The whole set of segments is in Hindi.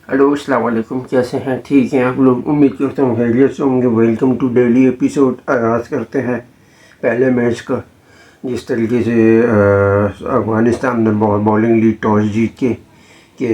हेलो अस्सलाम वालेकुम, कैसे हैं? ठीक हैं आप लोग? उम्मीद करता हूँ खैरियत से होंगे। Welcome to daily episode. आगाज़ करते हैं पहले मैच का। जिस तरीके से अफ़गानिस्तान ने बॉलिंग लीड टॉस जीत के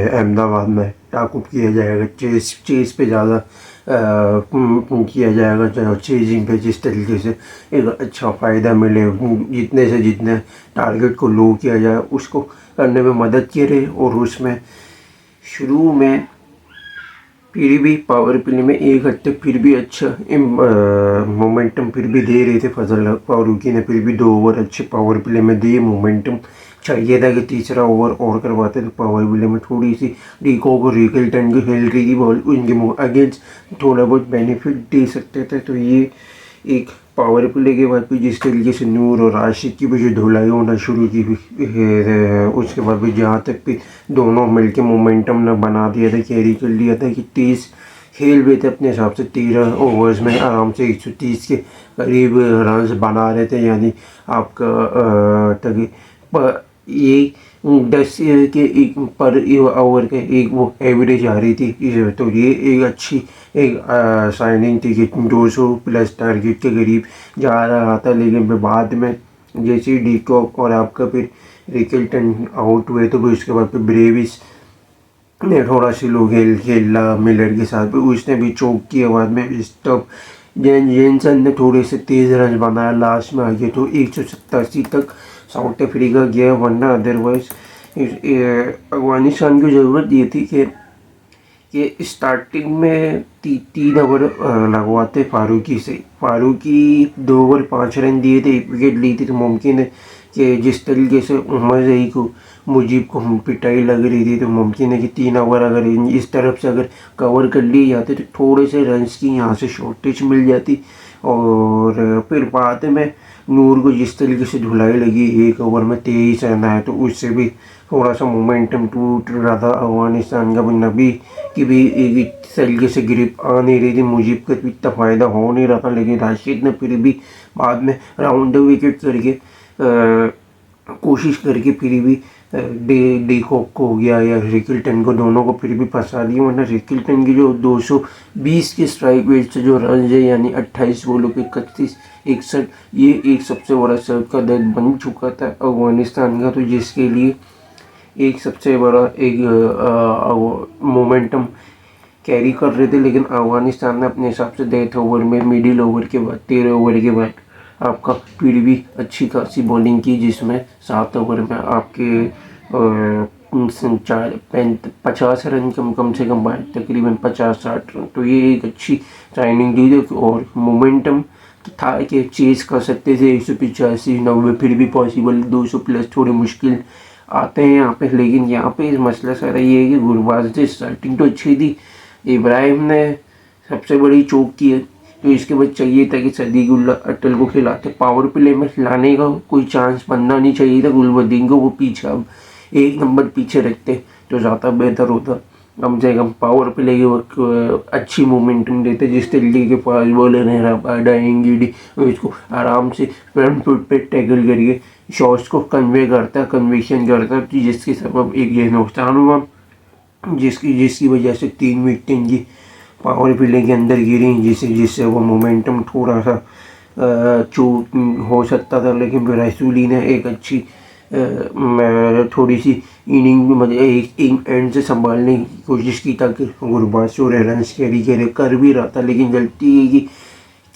अहमदाबाद में टाकुब किया जाएगा। चेस पे ज़्यादा किया जाएगा, चेजिंग पे। जिस तरीके से एक अच्छा फ़ायदा मिले, जितने से जितने टारगेट को लो किया जाए उसको करने में मदद करे। और उसमें शुरू में फिर भी पावर प्ले में एक हद तक फिर भी अच्छा मोमेंटम फिर भी दे रहे थे फजल फारूकी ने। फिर भी 2 ओवर अच्छे पावर प्ले में दिए। मोमेंटम चाहिए था कि तीसरा ओवर और करवाते तो पावर प्ले में थोड़ी सी डीको को रिकल्टन की खेल रही थी बॉल, उनके अगेंस्ट थोड़ा बहुत बेनिफिट दे सकते थे। तो ये एक पावर प्ले के बाद भी जिस तरीके से नूर और राशिद की भी जो धुलाई होना शुरू की उसके बाद भी जहाँ तक भी दोनों मिलके मोमेंटम ने बना दिया था, कैरी कर लिया था कि 30 खेल भी थे अपने हिसाब से। 13 ओवर्स में आराम से 130 के करीब रन बना रहे थे। यानी आपका तक ये 10 के एक पर ओवर के एक वो एवरेज आ रही थी। तो ये एक अच्छी एक साइनिंग थी कि 200 प्लस टारगेट के करीब जा रहा था। लेकिन फिर बाद में जैसे ही डीकॉक और आपका फिर रिकल्टन आउट हुए तो फिर उसके बाद फिर ब्रेविस ने थोड़ा स्लो खेला मिलर के साथ भी, उसने भी चौक किया। बाद में स्टॉप जेनसन ने थोड़े से तेज़ रन बनाया लास्ट में आगे, तो 187 तक साउथ अफ्रीका गया। वरना अदरवाइज अफगानिस्तान की ज़रूरत ये थी कि स्टार्टिंग में 3 ओवर लगवाते फारूकी से। फारूकी 2 ओवर 5 रन दिए थे, 1 विकेट ली थी। तो मुमकिन है कि जिस तरीके से उमर जई को मुजीब को पिटाई लग रही थी, तो मुमकिन है कि 3 ओवर अगर इस तरफ से अगर कवर कर लिए जाते तो थोड़े से रन्स की यहाँ से शॉर्टेज मिल जाती। और फिर बाद में नूर को जिस तरीके से धुलाई लगी, 1 ओवर में 23 रन आए, तो उससे भी थोड़ा सा मोमेंटम टूट रहा था अफगानिस्तान का। नबी की भी एक तरीके से ग्रिप आ नहीं रही थी, मुजीब का भी इतना फ़ायदा हो नहीं रहा था। लेकिन राशिद ने फिर भी बाद में राउंड विकेट करके कोशिश करके फिर भी डे कॉक को हो गया या रिकल्टन को, दोनों को फिर भी फंसा दिया। वरना रिकल्टन की जो 220 के स्ट्राइक रेट से जो रन है, यानी 28 बॉलों पे 31-61, ये एक सबसे बड़ा सर का दर्द बन चुका था अफगानिस्तान का। तो जिसके लिए एक सबसे बड़ा एक मोमेंटम कैरी कर रहे थे। लेकिन अफगानिस्तान ने अपने हिसाब से 10 ओवर में, मिडिल ओवर के बाद 13 ओवर के बाद आपका फिर भी अच्छी खासी बॉलिंग की, जिसमें 7 ओवर में आपके 50 रन कम से कम आए, तकरीबन 50-60 रन। तो ये एक अच्छी साइनिंग दी थी। और मोमेंटम तो था कि चेस कर सकते थे 185-90, फिर भी पॉसिबल 200 प्लस थोड़े मुश्किल आते हैं यहाँ पे। लेकिन यहाँ पे इस मसला सारा ये है कि गुरबाज से स्टार्टिंग तो अच्छी थी, इब्राहिम ने सबसे बड़ी चौक की है। तो इसके बाद चाहिए था कि सदीकुल्ला अटल को खिलाते, पावर प्ले में लाने का कोई चांस बनना नहीं चाहिए था गुलबदीन को। वो पीछे अब 1 नंबर पीछे रखते तो ज़्यादा बेहतर होता। कम से कम पावर प्ले के वक्त अच्छी मोमेंटम देते। जिस तरीके के फास्ट बॉलर हैं डाएंगे, इसको आराम से फ्रंट फुट पे टैकल करके शॉट्स को कन्वेक्शन करता, जिसके सबब एक ये नुकसान हुआ, जिसकी वजह से 3 विकेट इनकी पावर प्ले के अंदर गिरी, जिससे वो मोमेंटम थोड़ा सा चूक हो सकता था। लेकिन फिर रसूली ने एक अच्छी थोड़ी सी इनिंग मतलब एक एंड से संभालने की कोशिश की, ताकि गुरबाज और रन कैरी कर भी रहा था। लेकिन गलती ये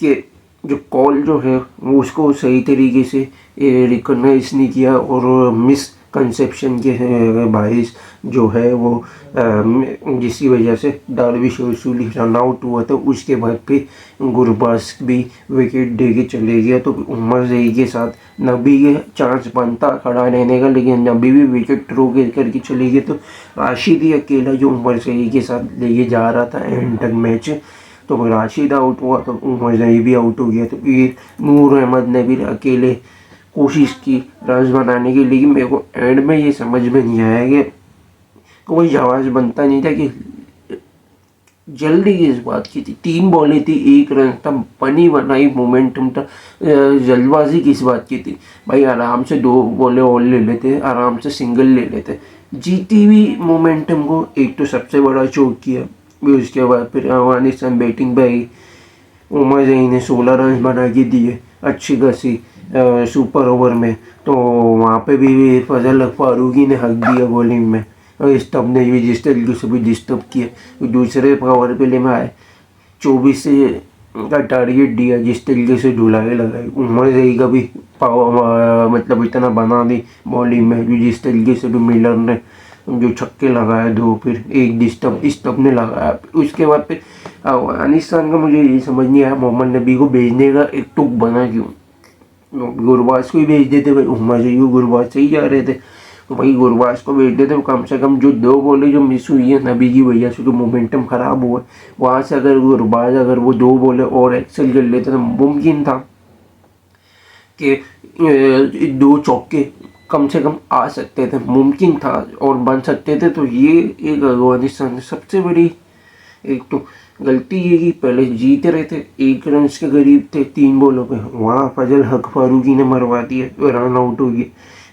कि जो कॉल जो है वो उसको सही तरीके से रिकॉग्नाइज नहीं किया, और मिस कंसेप्शन के बाइस जो है वो जिसकी वजह से दारविश रसूली रन आउट हुआ। तो उसके बाद फिर गुरबाज भी विकेट दे के चले गया। तो उमर जई के साथ नबी के चांस बनता खड़ा रहने का, लेकिन नबी भी विकेट थ्रो करके चले गए। तो राशिद ही अकेला जो उमर जई के साथ लेके जा रहा था एंड तक मैच। तो राशिद आउट हुआ तो उमर जई भी आउट हो गया। तो फिर नूर अहमद ने भी अकेले कोशिश की रन बनाने की। लेकिन मेरे को एंड में ये समझ में नहीं आया कि कोई जवाब बनता नहीं था कि जल्दी किस बात की थी। 3 बॉलें थी, 1 रन था, बनी बनाई मोमेंटम था, जल्दबाजी किस बात की थी भाई। आराम से 2 बॉलें और ले लेते, आराम से सिंगल ले लेते। जीती हुई मोमेंटम को एक तो सबसे बड़ा चौक किया, फिर उसके बाद फिर अफगानिस्तान बैटिंग पे आई। उमर जई ने 16 रन बना के दिए अच्छी खासी सुपर ओवर में। तो वहाँ पे भी फजल फारूकी ने हक दिया बॉलिंग में, और स्टम्प ने भी जिस तरीके से भी डिस्टर्ब किया। दूसरे पावर प्ले में आए 24 से का टारगेट दिया, जिस तरीके से ढुलाई लगाई। उमर जई का भी पावर मतलब इतना बना दी बॉलिंग में, जो जिस तरीके से भी मिलर ने जो छक्के लगाए 2, फिर एक डिस्टर्ब ने लगाया। उसके बाद फिर अफगानिस्तान का मुझे ये समझ नहीं आया मोहम्मद नबी को भेजने का एक टुक बना क्यों। गुरबाज को ही भेज देते भाई, उमर जई गुरबाज से ही जा रहे थे, तो भाई गुरबाज को भेज देते। तो कम से कम जो 2 बॉलें जो मिस हुई है नबी की वजह से, जो मोमेंटम खराब हुआ, वहाँ से अगर गुरबाज अगर वो 2 बॉलें और एक्सेल कर लेते तो मुमकिन था कि 2 चौके कम से कम आ सकते थे, मुमकिन था और बन सकते थे। तो ये एक अफगानिस्तान सबसे बड़ी एक तो गलती ये कि पहले जीत रहे थे, 1 रन के करीब थे 3 बॉलों पे, वहाँ फजल हक फारूकी ने मरवा दिया, रन आउट हो गए।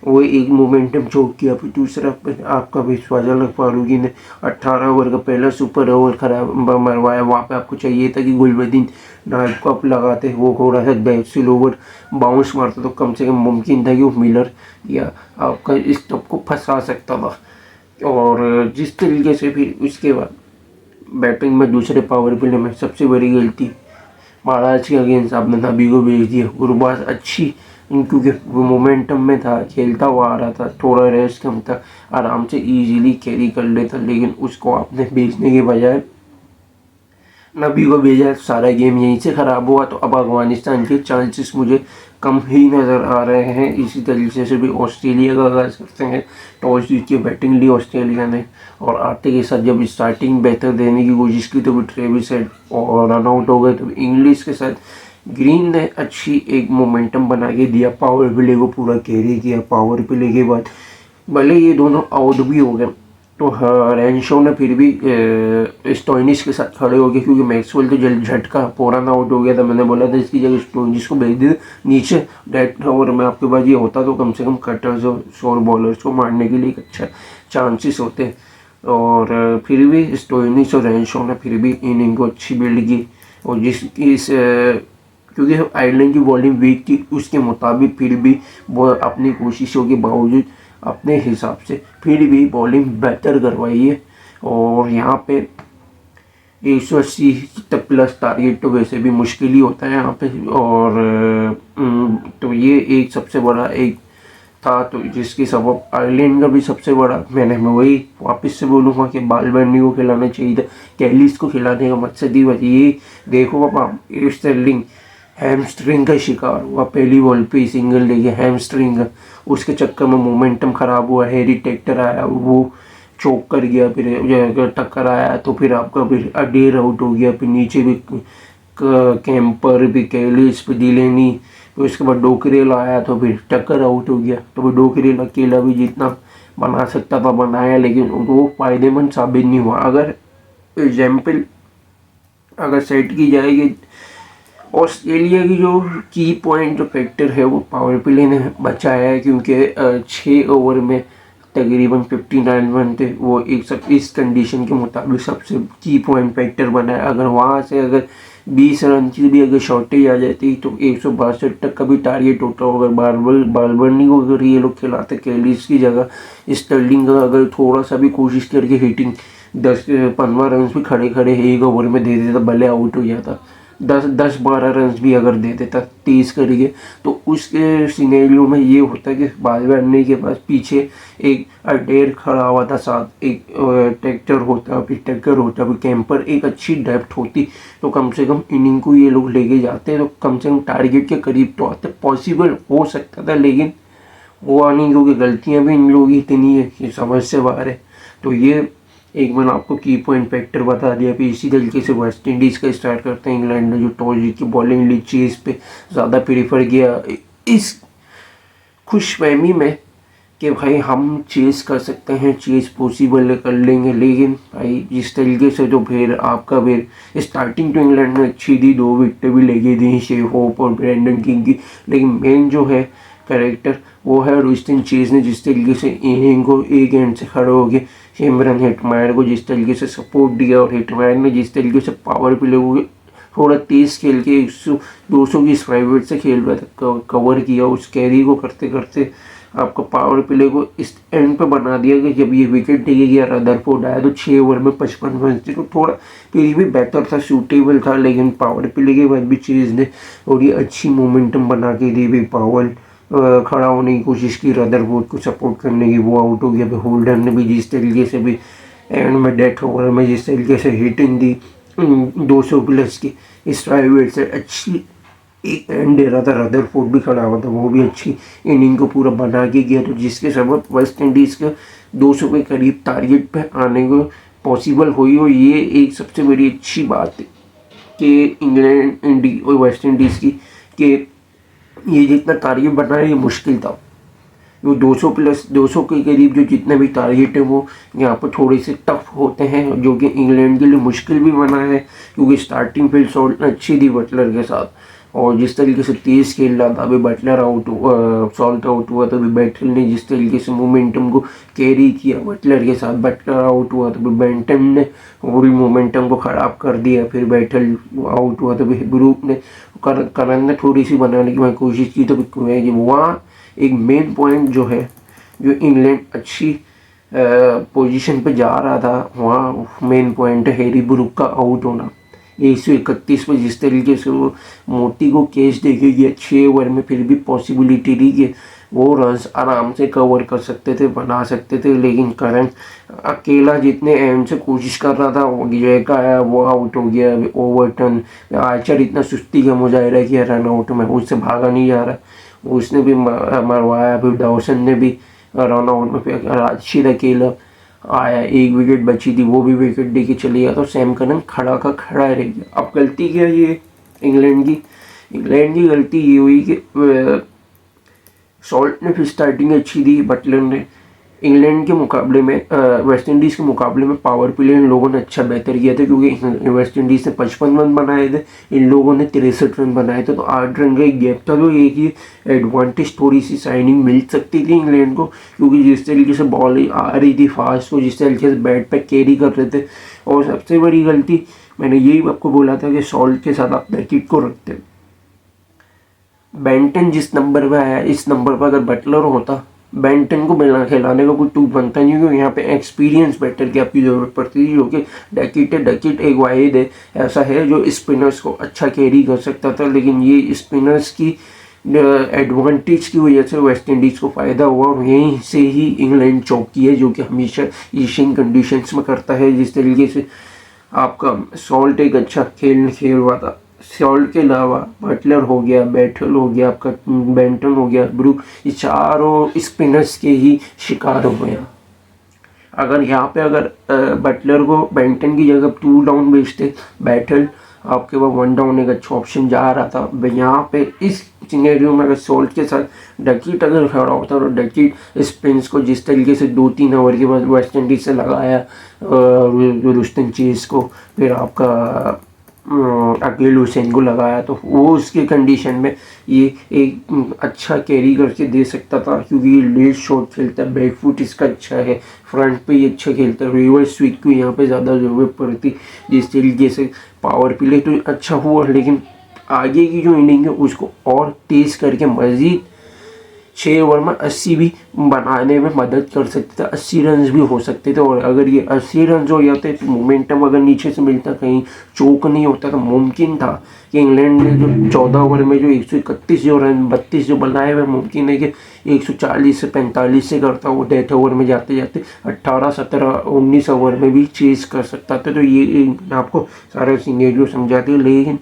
वो एक मोमेंटम चौक किया। फिर दूसरा आपका भी फजल हक फारूकी ने 18 ओवर का पहला सुपर ओवर खराब मरवाया। वहाँ पे आपको चाहिए था कि गुलबदीन नाइट को आप लगाते, वो थोड़ा सा स्लो ओवर बाउंस मारता तो कम से कम मुमकिन था कि वो मिलर या आपका इस टप को फंसा सकता था। और जिस तरीके से फिर उसके बाद बैटिंग में दूसरे पावर प्ले में सबसे बड़ी गलती महाराज के अगेंस्ट आपने नबी को भेज दिया। गुरबाज अच्छी, क्योंकि वो मोमेंटम में था, खेलता हुआ आ रहा था, थोड़ा रेस्ट कम था, आराम से इजीली कैरी कर लेता, लेकिन उसको आपने भेजने के बजाय नबी को भेजा। सारा गेम यहीं से ख़राब हुआ। तो अब अफगानिस्तान के चांसेस मुझे कम ही नज़र आ रहे हैं। इसी तरीके से भी ऑस्ट्रेलिया का आगाज़ करते हैं, टॉस जीत के बैटिंग ली ऑस्ट्रेलिया ने, और आते के साथ जब स्टार्टिंग बेहतर देने की कोशिश की तो भी ट्रेविस हेड और रन आउट हो गए। तो इंग्लिश के साथ ग्रीन ने अच्छी एक मोमेंटम बना के दिया, पावर प्ले को पूरा कैरी किया। पावर प्ले के बाद भले ये दोनों आउट भी हो गए, तो रेंशो ने फिर भी स्टोइनिस के साथ खड़े हो गए, क्योंकि मैक्सवेल तो जल्द झटका पूरा ना आउट हो गया था। मैंने बोला था इसकी जगह स्टोइनिस को भेज दे नीचे, डेथ ओवर में आपके पास ये होता तो कम से कम कटर्स और शोर बॉलर्स को मारने के लिए एक अच्छा चांसेस होते। और फिर भी स्टोइनिस और रेंशो ने फिर भी इनिंग को अच्छी बिल्ड की, और क्योंकि आयरलैंड की बॉलिंग वीक थी, उसके मुताबिक फिर भी वो अपनी कोशिशों के बावजूद अपने हिसाब से फिर भी बॉलिंग बेहतर करवाई है। और यहाँ पे 180 तक प्लस टारगेट तो वैसे भी मुश्किल ही होता है यहाँ पे। और तो ये एक सबसे बड़ा एक था, तो जिसकी सबब आयरलैंड का भी सबसे बड़ा, मैं वही वापस से बोलूँगा कि बालबर्नी को खिलाना चाहिए था, कैलिस को खिलाने का मकसद ही वही। ये देखो पापा, स्टर्लिंग हैमस्ट्रिंग का शिकार हुआ पहली बॉल पे, सिंगल लेके हैमस्ट्रिंग का, उसके चक्कर में मोमेंटम ख़राब हुआ। हैरी टेक्टर आया, वो चौक कर गया, फिर टक्कर आया तो फिर आपका फिर अडेर आउट हो गया, फिर नीचे भी कैंपर भी, कैलिस भी, डिलेनी, फिर उसके बाद डोकरेल आया तो फिर टक्कर आउट हो गया। तो फिर डोकरेल अकेला भी जितना बना सकता था बनाया, लेकिन वो फायदेमंद साबित नहीं हुआ। अगर एग्जाम्पल अगर सेट की जाएगी, ऑस्ट्रेलिया की जो की पॉइंट जो फैक्टर है वो पावर प्ले ने बचाया है, क्योंकि 6 ओवर में तकरीबन 59 रन थे। वो एक सब इस कंडीशन के मुताबिक सबसे की पॉइंट फैक्टर बना है। अगर वहाँ से अगर 20 रन की भी अगर शॉर्टेज आ जाती तो 162 तक का भी टारगेट होता। अगर बालबर्नी को अगर ये लोग खिलाते कैलिस की जगह, स्टर्लिंग का अगर थोड़ा सा भी कोशिश करके हिटिंग 10-15 रन भी खड़े खड़े 1 ओवर में दे देता, भले आउट हो जाता, 10-12 रन भी अगर दे देता 30 करके, तो उसके सिनेरियो में ये होता कि बालबर्नी के पास पीछे एक अडेर खड़ा हुआ था, साथ एक टेक्टर होता, फिर कैंपर, एक अच्छी डेप्थ होती, तो कम से कम इनिंग को ये लोग लेके जाते, तो कम से कम टारगेट के करीब तो आते, पॉसिबल हो सकता था। लेकिन हुआ नहीं, क्योंकि गलतियां भी इन लोगों की इतनी है कि समझ से बाहर है। तो ये एक मैंने आपको की पॉइंट फैक्टर बता दिया। फिर इसी तरीके से वेस्ट इंडीज़ का स्टार्ट करते हैं। इंग्लैंड ने जो टॉस जीत के बॉलिंग ली, चेज पे ज़्यादा प्रीफर किया, इस खुशफहमी में कि भाई हम चेस कर सकते हैं, चेस पॉसिबल कर लेंगे। लेकिन भाई जिस तरीके से तो फिर आपका फिर स्टार्टिंग तो इंग्लैंड ने अच्छी दी, 2 विकेटें भी लेके दी शेफ होप और ब्रेंडन किंग की, लेकिन मेन जो है कैरेक्टर वो है रुस्टन चेज ने जिस तरीके से इनिंग को एक एंड से खड़े हो गए इमरान हेटमायर को जिस तरीके से सपोर्ट दिया और हेटमायर ने जिस तरीके से पावर प्ले को थोड़ा तेज खेल के 100-200 की स्ट्राइक रेट से खेल रहा था, कवर किया उस कैरी को करते करते आपका पावर प्ले को इस एंड पे बना दिया कि जब ये विकेट टेके गया रदरफोर्ड आया तो 6 ओवर में 55 रन थे, तो थोड़ा फिर भी बेहतर था, सूटेबल था। लेकिन पावर प्ले के बाद भी चेज ने और ये अच्छी मोमेंटम बना के दी भाई। पावर खड़ा होने की कोशिश की रदरफोर्ड को सपोर्ट करने की, वो आउट हो गया। भाई होल्डर ने भी जिस तरीके से भी एंड में डेथ ओवर में जिस तरीके से हिटिंग दी 200 प्लस की स्ट्राइक रेट से अच्छी एक एंड दे रहा था, रदरफोर्ड भी खड़ा हुआ था, वो भी अच्छी इनिंग को पूरा बना के गया, तो जिसके सबब वेस्ट इंडीज़ के 200 के करीब टारगेट पे आने को पॉसिबल हुई। और ये एक सबसे बड़ी अच्छी बात है कि इंग्लैंड और वेस्ट इंडीज़ की कि ये जितना टारगेट बनाना ये मुश्किल था। वो 200 प्लस 200 के करीब जो जितने भी टारगेट है वो यहाँ पर थोड़े से टफ होते हैं, जो कि इंग्लैंड के लिए मुश्किल भी बना है क्योंकि स्टार्टिंग फील्ड सॉल्ट अच्छी थी बटलर के साथ और जिस तरीके से तेज खेल रहा था। अभी बटलर सॉल्ट आउट हुआ तो अभी बैटल ने जिस तरीके से मोमेंटम को कैरी किया बटलर के साथ, बटलर आउट हुआ तो बेंटन ने पूरी मोमेंटम को ख़राब कर दिया। फिर बैटल आउट हुआ तो ब्रूक ने करन ने थोड़ी सी बनाने की कोशिश की, तो वहाँ एक मेन पॉइंट जो है जो इंग्लैंड अच्छी पोजीशन पे जा रहा था, वहाँ मेन पॉइंट है हैरी ब्रूक का आउट होना। 131 में जिस तरीके से वो मोती को कैच देके गया 6 ओवर में, फिर भी पॉसिबिलिटी थी कि वो रन्स आराम से कवर कर सकते थे, बना सकते थे। लेकिन करन अकेला जितने एंड से कोशिश कर रहा था, वो जय का आया वो आउट हो गया। ओवरटर्न आर्चर इतना सुस्ती का मुजाहरा किया रन आउट में, उससे भागा नहीं जा रहा, उसने भी मरवाया। फिर डॉसन ने भी रन आउट में, फिर राशिद अकेला आया, एक विकेट बची थी वो भी विकेट दे के चले गया, तो सैम करन खड़ा का खड़ा रह गया। अब गलती क्या ये इंग्लैंड की गलती ये हुई कि सॉल्ट ने फिर स्टार्टिंग अच्छी दी, बटलर ने इंग्लैंड के मुकाबले में वेस्ट इंडीज़ के मुकाबले में पावर प्ले इन लोगों ने अच्छा बेहतर किया था क्योंकि वेस्ट इंडीज़ ने 55 रन बनाए थे, इन लोगों ने 63 रन बनाए थे, तो 8 रन का एक गैप था। तो एक ही एडवांटेज थोड़ी सी साइनिंग मिल सकती थी इंग्लैंड को क्योंकि जिस तरीके से बॉल आ रही थी फास्ट, को जिस तरीके से बैट पे कैरी कर रहे थे। और सबसे बड़ी गलती मैंने यही आपको बोला था कि सॉल्ट के साथ आप पैकेट को रखते। बेंटन जिस नंबर पर आया, इस नंबर पर अगर बटलर होता, बेंटन को मिलना खिलाने का कोई टूप बनता नहीं क्योंकि यहाँ पे एक्सपीरियंस बैटर की आपकी ज़रूरत पड़ती थी, जो कि डकिट एक वाहिद है ऐसा है जो स्पिनर्स को अच्छा कैरी कर सकता था। लेकिन ये स्पिनर्स की एडवांटेज की वजह से वेस्ट इंडीज़ को फ़ायदा हुआ और यहीं से ही इंग्लैंड चौकी है, जो कि हमेशा एशियन कंडीशंस में करता है। जिस तरीके से आपका सॉल्ट एक अच्छा खेल हुआ था, सॉल्ट के अलावा बटलर हो गया, बैटल हो गया, आपका बेंटन हो गया, ब्रूक, ये चारों स्पिनर्स के ही शिकार हो गए। अगर यहाँ पे अगर बटलर को बेंटन की जगह 2 डाउन भेजते, बैटल आपके पास 1 डाउन एक अच्छा ऑप्शन जा रहा था। यहाँ पे इस सिनेरियो में अगर सॉल्ट के साथ डकिट अगर खड़ा होता तो डकिट स्पिन्स को जिस तरीके से 2-3 ओवर के बाद वेस्ट इंडीज से लगाया रुस्तम चेज को, फिर आपका अकील हुसैन को लगाया, तो वो उसके कंडीशन में ये एक अच्छा कैरी करके दे सकता था क्योंकि ये लेट शॉट खेलता है, बैक फुट इसका अच्छा है, फ्रंट पे ये अच्छा खेलता है, रिवर्स स्विंग को यहाँ पे ज़्यादा ज़रूरत पड़ती। जिस तरीके से पावर प्ले तो अच्छा हुआ, लेकिन आगे की जो इनिंग है उसको और तेज़ करके मज़ीद 6 ओवर में 80 भी बनाने में मदद कर सकते थे, 80 रन भी हो सकते थे। और अगर ये 80 रन हो जाते तो मोमेंटम अगर नीचे से मिलता, कहीं चोक नहीं होता, तो मुमकिन था कि इंग्लैंड ने जो 14 ओवर में जो 131 जो रन 32 जो बनाए हुए, मुमकिन है कि 140 से 45 से करता वो डेथ ओवर में जाते जाते 18, 17, 19 ओवर में भी चेज कर सकता था। तो ये आपको सारा सिनेरियो समझाते, लेकिन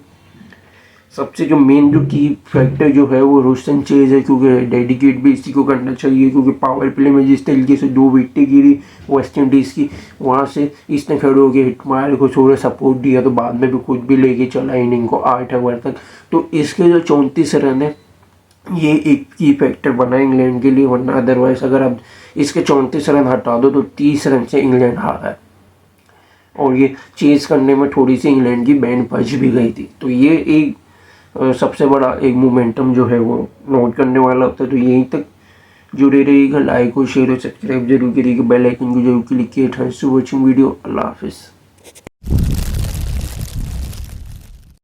सबसे जो मेन जो की फैक्टर जो है वो रुस्टन चेज है क्योंकि डेडिकेट भी इसी को करना चाहिए क्योंकि पावर प्ले में जिस तरीके से 2 विकेटें गिरी वेस्ट इंडीज़ की, वहाँ से इसने खड़े हो गए, हिटमायर को थोड़ा सपोर्ट दिया तो बाद में भी खुद भी लेके चला इनिंग को 8 ओवर तक। तो इसके जो 34 रन है ये एक की फैक्टर बना इंग्लैंड के लिए, वरना अदरवाइज अगर आप इसके 34 रन हटा दो तो 30 रन से इंग्लैंड हारा है और ये चेज करने में थोड़ी सी इंग्लैंड की बैंड बच भी गई थी। तो ये एक सबसे बड़ा एक मोमेंटम जो है वो नोट करने वाला होता है। तो यहीं तक जुड़े रहिएगा, लाइक और शेयर और सब्सक्राइब जरूर करिएगा, बेल आइकन को जरूर क्लिक किए। Thanks for watching video. अल्लाह हाफिज़।